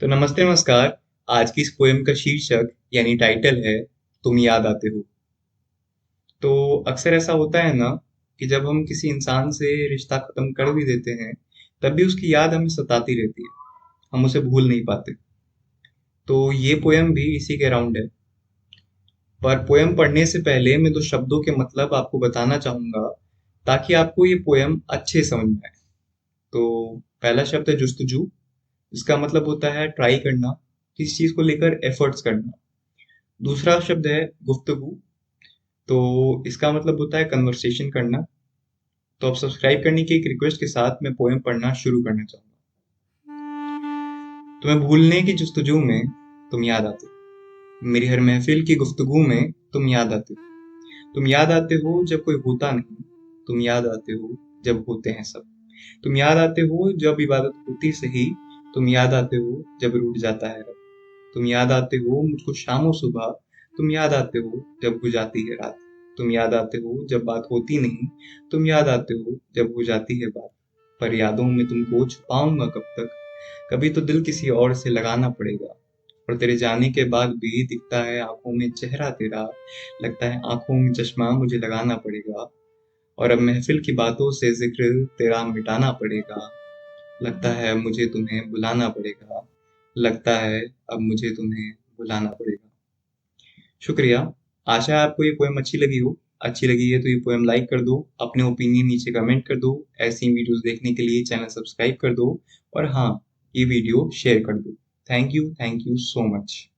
तो नमस्ते नमस्कार। आज की इस पोएम का शीर्षक यानी टाइटल है तुम याद आते हो। तो अक्सर ऐसा होता है ना कि जब हम किसी इंसान से रिश्ता खत्म कर भी देते हैं तब भी उसकी याद हमें सताती रहती है। हम उसे भूल नहीं पाते। तो ये पोएम भी इसी के अराउंड है। पर पोएम पढ़ने से पहले मैं दो शब्दों के मतलब आपको बताना चाहूंगा ताकि आपको ये पोएम अच्छे समझ में आए। तो पहला शब्द है जुस्तजू। इसका मतलब होता है ट्राई करना, किसी चीज को लेकर एफर्ट्स करना। दूसरा शब्द है गुफ्तगू। तो इसका मतलब होता है कन्वर्सेशन करना। तो अब सब्सक्राइब करने की एक रिक्वेस्ट के साथ मैं पोएम पढ़ना शुरू करना चाहूंगा। तुम्हें भूलने की जुस्तजू में तुम याद आते हो। मेरी हर महफिल की गुफ्तगू में तुम याद आते हो। तुम याद आते हो जब कोई होता नहीं। तुम याद आते हो जब होते हैं सब। तुम याद आते हो जब इबादत होती सही। तुम याद आते हो जब रूठ जाता है रब। तुम याद आते हो मुझको शाम सुबह। तुम याद आते हो जब हो जाती है रात। तुम याद आते हो जब बात होती नहीं। तुम याद आते हो जब हो जाती है बात। पर यादों में तुमको छुपाऊंगा कब तक। कभी तो दिल किसी और से लगाना पड़ेगा। और तेरे जाने के बाद भी दिखता है आंखों में चेहरा तेरा। लगता है आंखों में चश्मा मुझे लगाना पड़ेगा। और अब महफिल की बातों से जिक्र तेरा मिटाना पड़ेगा। लगता है मुझे तुम्हें बुलाना पड़ेगा। लगता है अब मुझे तुम्हें बुलाना पड़ेगा। शुक्रिया। आशा है आपको ये पोएम अच्छी लगी हो। अच्छी लगी है तो ये पोएम लाइक कर दो। अपने ओपिनियन नीचे कमेंट कर दो। ऐसी वीडियोस देखने के लिए चैनल सब्सक्राइब कर दो। और हाँ, ये वीडियो शेयर कर दो। Thank you so much.